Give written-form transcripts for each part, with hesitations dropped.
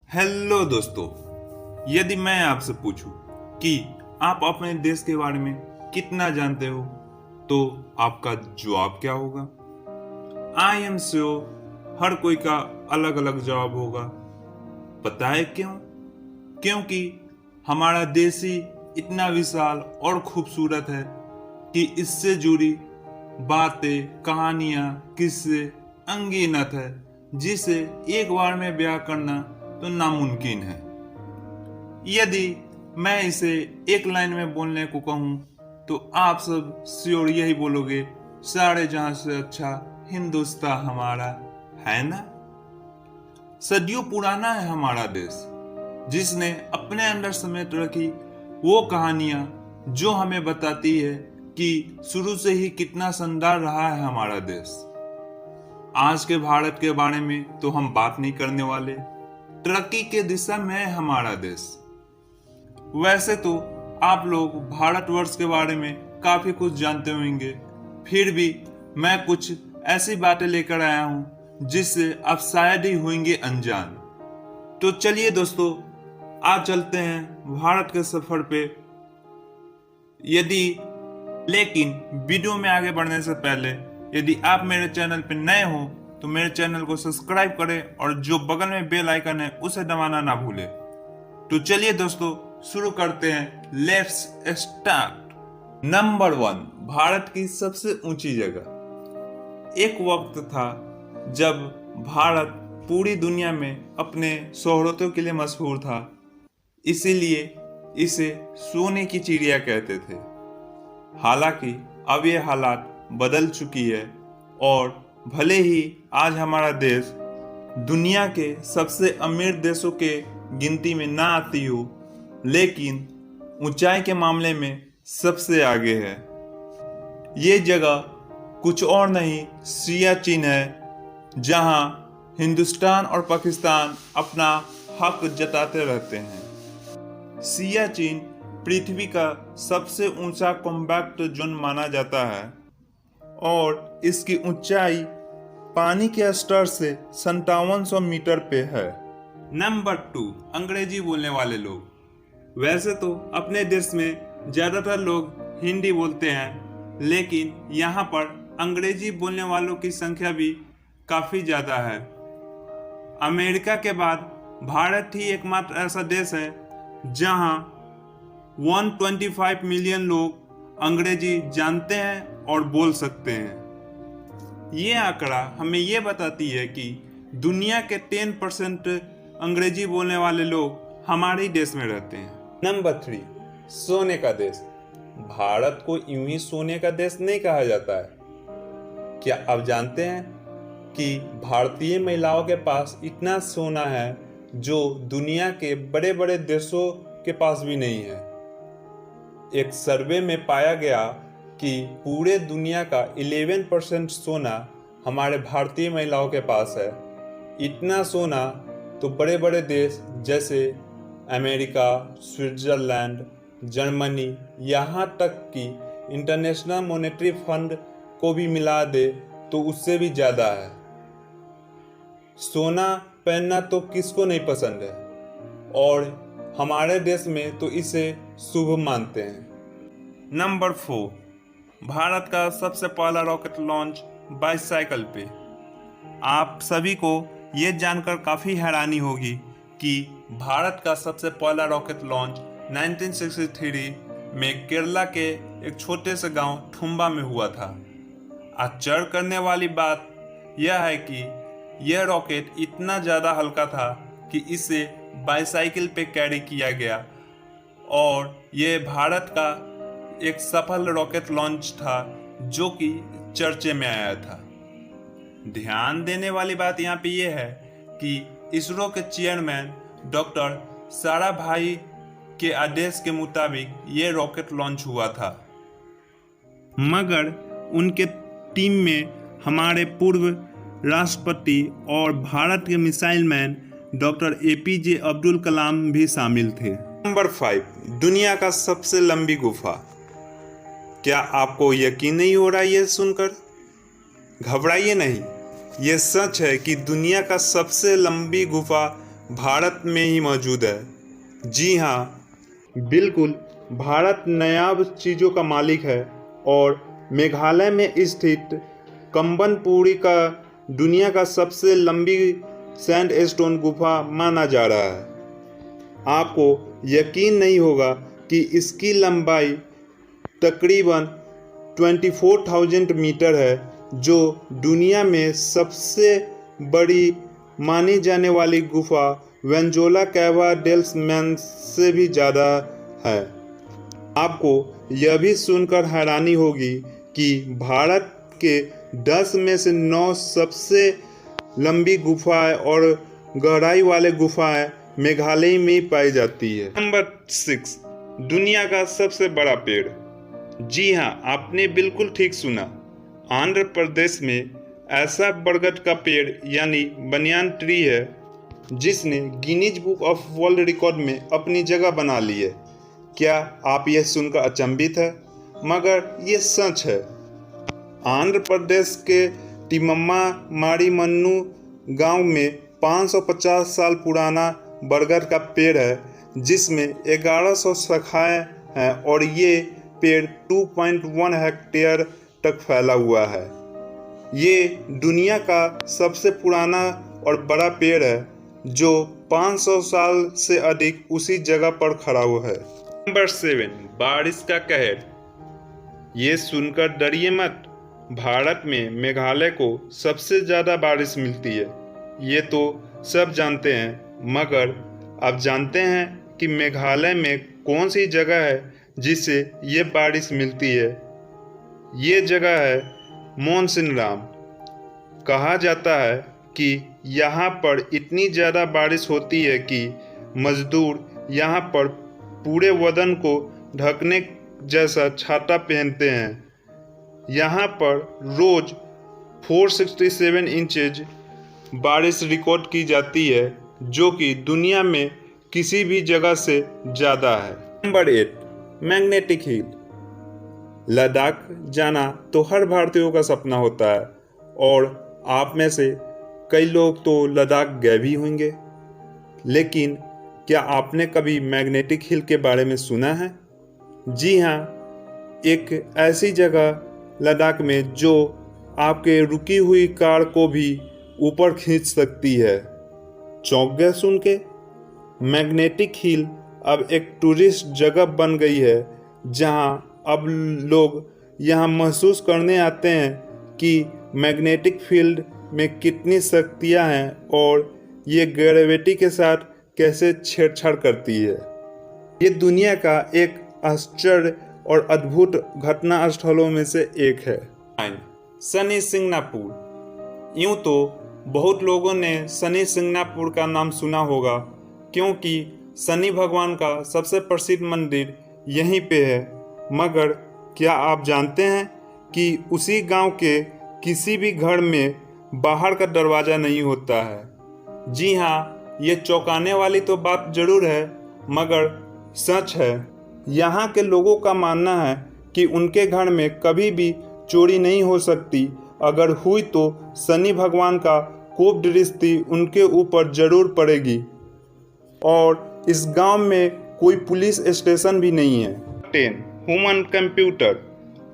Hello दोस्तों, यदि मैं आपसे पूछूं कि आप अपने देश के बारे में कितना जानते हो, तो आपका जवाब क्या होगा? आई एम श्योर हर कोई का अलग अलग जवाब होगा। पता है क्यों? क्योंकि हमारा देश ही इतना विशाल और खूबसूरत है कि इससे जुड़ी बातें, कहानियां, किस्से अनगिनत है, जिसे एक बार में बयां करना तो नामुमकिन है। यदि मैं इसे एक लाइन में बोलने को कहूँ तो आप सब श्योर यही बोलोगे, सारे जहां से अच्छा हिंदुस्तान हमारा, है ना? सदियों पुराना है हमारा देश, जिसने अपने अंदर समेट रखी वो कहानियां जो हमें बताती है कि शुरू से ही कितना शानदार रहा है हमारा देश। आज के भारत के बारे में तो हम बात नहीं करने वाले, तरक्की के दिशा में है हमारा देश। वैसे तो आप लोग भारतवर्ष के बारे में काफी कुछ जानते होंगे, फिर भी मैं कुछ ऐसी बातें लेकर आया हूं जिससे आप शायद ही होंगे अनजान। तो चलिए दोस्तों, आज चलते हैं भारत के सफर पे। लेकिन वीडियो में आगे बढ़ने से पहले यदि आप मेरे चैनल पे नए हो तो मेरे चैनल को सब्सक्राइब करें और जो बगल में बेल आइकन है उसे दबाना ना भूलें। तो चलिए दोस्तों, शुरू करते हैं। Let's start. नंबर 1, भारत की सबसे ऊंची जगह। एक वक्त था जब भारत पूरी दुनिया में अपने शोहरतों के लिए मशहूर था, इसीलिए इसे सोने की चिड़िया कहते थे। हालांकि अब ये हालात बदल चुकी है और भले ही आज हमारा देश दुनिया के सबसे अमीर देशों के गिनती में ना आती हो, लेकिन ऊंचाई के मामले में सबसे आगे है। ये जगह कुछ और नहीं, सियाचिन है, जहां हिंदुस्तान और पाकिस्तान अपना हक जताते रहते हैं। सियाचिन पृथ्वी का सबसे ऊंचा कॉम्पैक्ट जोन माना जाता है और इसकी ऊंचाई पानी के स्तर से 5700 मीटर पे है। नंबर 2, अंग्रेजी बोलने वाले लोग। वैसे तो अपने देश में ज्यादातर लोग हिंदी बोलते हैं, लेकिन यहाँ पर अंग्रेजी बोलने वालों की संख्या भी काफी ज्यादा है। अमेरिका के बाद भारत ही एकमात्र ऐसा देश है जहाँ 125 मिलियन लोग अंग्रेजी जानते हैं और बोल सकते हैं। ये आंकड़ा हमें ये बताती है कि दुनिया के 10% अंग्रेजी बोलने वाले लोग हमारे ही देश में रहते हैं। नंबर 3, सोने का देश। भारत को यूं ही सोने का देश नहीं कहा जाता है। क्या आप जानते हैं कि भारतीय महिलाओं के पास इतना सोना है जो दुनिया के बड़े बड़े देशों के पास भी नहीं है। एक सर्वे में पाया गया कि पूरे दुनिया का 11% सोना हमारे भारतीय महिलाओं के पास है। इतना सोना तो बड़े बड़े देश जैसे अमेरिका, स्विट्जरलैंड, जर्मनी, यहाँ तक कि इंटरनेशनल मॉनेटरी फंड को भी मिला दे तो उससे भी ज़्यादा है। सोना पहनना तो किसको नहीं पसंद है, और हमारे देश में तो इसे शुभ मानते हैं। नंबर 4, भारत का सबसे पहला रॉकेट लॉन्च बाईसाइकिल पे। आप सभी को ये जानकर काफ़ी हैरानी होगी कि भारत का सबसे पहला रॉकेट लॉन्च 1963 में केरला के एक छोटे से गांव थुम्बा में हुआ था। आश्चर्य करने वाली बात यह है कि यह रॉकेट इतना ज़्यादा हल्का था कि इसे बाईसाइकिल पे कैरी किया गया और यह भारत का एक सफल रॉकेट लॉन्च था जो कि चर्चे में आया था। ध्यान देने वाली बात यहाँ पे ये है कि इसरो के चेयरमैन डॉक्टर साराभाई के आदेश के मुताबिक ये रॉकेट लॉन्च हुआ था, मगर उनके टीम में हमारे पूर्व राष्ट्रपति और भारत के missile man doctor APJ Abdul Kalam भी शामिल थे। नंबर 5, दुनिया का सबसे लंबी गुफा। क्या आपको यकीन नहीं हो रहा ये सुनकर? घबराइए नहीं, ये सच है कि दुनिया का सबसे लंबी गुफा भारत में ही मौजूद है। जी हाँ, बिल्कुल, भारत नायाब चीज़ों का मालिक है और मेघालय में स्थित कम्बनपुरी का दुनिया का सबसे लंबी सैंडस्टोन गुफा माना जा रहा है। आपको यकीन नहीं होगा कि इसकी लंबाई तकरीबन 24,000 मीटर है, जो दुनिया में सबसे बड़ी मानी जाने वाली गुफा वेंजोला कैवा डेल्स मैंस से भी ज़्यादा है। आपको यह भी सुनकर हैरानी होगी कि भारत के 10 में से 9 सबसे लंबी गुफाएं और गहराई वाले गुफाएं मेघालय में ही पाई जाती है। नंबर 6, दुनिया का सबसे बड़ा पेड़। जी हाँ, आपने बिल्कुल ठीक सुना। आंध्र प्रदेश में ऐसा बरगद का पेड़ यानी बनियान ट्री है जिसने Guinness book of world record में अपनी जगह बना ली है। क्या आप यह सुनकर अचंभित है? मगर ये सच है। आंध्र प्रदेश के तिम्मा मारीमन्नू गांव में 550 साल पुराना बरगद का पेड़ है जिसमें 1100 शाखाएं हैं और ये पेड़ 2.1 हेक्टेयर तक फैला हुआ है। ये दुनिया का सबसे पुराना और बड़ा पेड़ है जो 500 साल से अधिक उसी जगह पर खड़ा हुआ है। नंबर 7, बारिश का कहर। ये सुनकर डरिए मत, भारत में मेघालय को सबसे ज़्यादा बारिश मिलती है। ये तो सब जानते हैं, मगर आप जानते हैं कि मेघालय में कौन सी जगह है जिसे ये बारिश मिलती है? ये जगह है मोनसिनराम। कहा जाता है कि यहाँ पर इतनी ज़्यादा बारिश होती है कि मजदूर यहाँ पर पूरे बदन को ढकने जैसा छाता पहनते हैं। यहाँ पर रोज़ 467 इंचेज बारिश रिकॉर्ड की जाती है, जो कि दुनिया में किसी भी जगह से ज़्यादा है। Number 8, magnetic hill. लद्दाख जाना तो हर भारतीयों का सपना होता है और आप में से कई लोग तो लद्दाख गए भी होंगे, लेकिन क्या आपने कभी मैग्नेटिक हिल के बारे में सुना है? जी हाँ, एक ऐसी जगह लद्दाख में जो आपके रुकी हुई कार को भी ऊपर खींच सकती है। चौंक गए सुन के? मैग्नेटिक हिल अब एक टूरिस्ट जगह बन गई है जहां अब लोग यहां महसूस करने आते हैं कि मैग्नेटिक फील्ड में कितनी शक्तियां हैं और ये ग्रेविटी के साथ कैसे छेड़छाड़ करती है। ये दुनिया का एक आश्चर्य और अद्भुत घटना स्थलों में से एक है। शनि सिंगनापुर। यूं तो बहुत लोगों ने शनि सिंगनापुर का नाम सुना होगा क्योंकि शनि भगवान का सबसे प्रसिद्ध मंदिर यहीं पे है, मगर क्या आप जानते हैं कि उसी गांव के किसी भी घर में बाहर का दरवाज़ा नहीं होता है? जी हाँ, ये चौंकाने वाली तो बात ज़रूर है, मगर सच है। यहाँ के लोगों का मानना है कि उनके घर में कभी भी चोरी नहीं हो सकती, अगर हुई तो शनि भगवान का कोप दृष्टि उनके ऊपर जरूर पड़ेगी। और इस गांव में कोई पुलिस स्टेशन भी नहीं है। 10, ह्यूमन कंप्यूटर।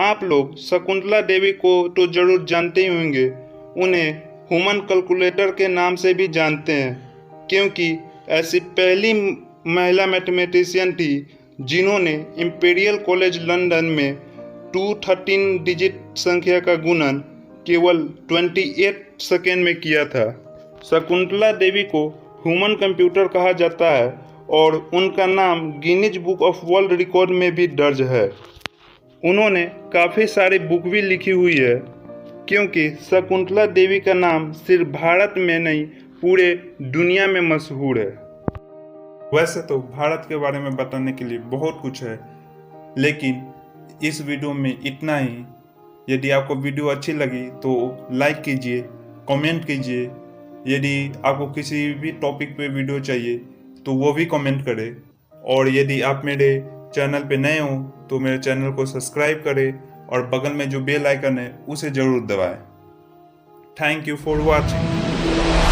आप लोग शकुंतला देवी को तो जरूर जानते ही होंगे। उन्हें ह्यूमन कैलकुलेटर के नाम से भी जानते हैं क्योंकि ऐसी पहली महिला मैथमेटिशियन थी जिन्होंने इंपीरियल कॉलेज लंदन में 213 डिजिट संख्या का गुणन केवल 28 सेकेंड में किया था। शकुंतला देवी को ह्यूमन कंप्यूटर कहा जाता है और उनका नाम Guinness book of world record में भी दर्ज है। उन्होंने काफ़ी सारी बुक भी लिखी हुई है क्योंकि शकुंतला देवी का नाम सिर्फ भारत में नहीं पूरे दुनिया में मशहूर है। वैसे तो भारत के बारे में बताने के लिए बहुत कुछ है, लेकिन इस वीडियो में इतना ही। यदि आपको वीडियो अच्छी लगी तो लाइक कीजिए, कमेंट कीजिए। यदि आपको किसी भी टॉपिक पे वीडियो चाहिए तो वो भी कमेंट करें। और यदि आप मेरे चैनल पे नए हो तो मेरे चैनल को सब्सक्राइब करें और बगल में जो बेल आइकन है उसे ज़रूर दबाएं। Thank you for watching.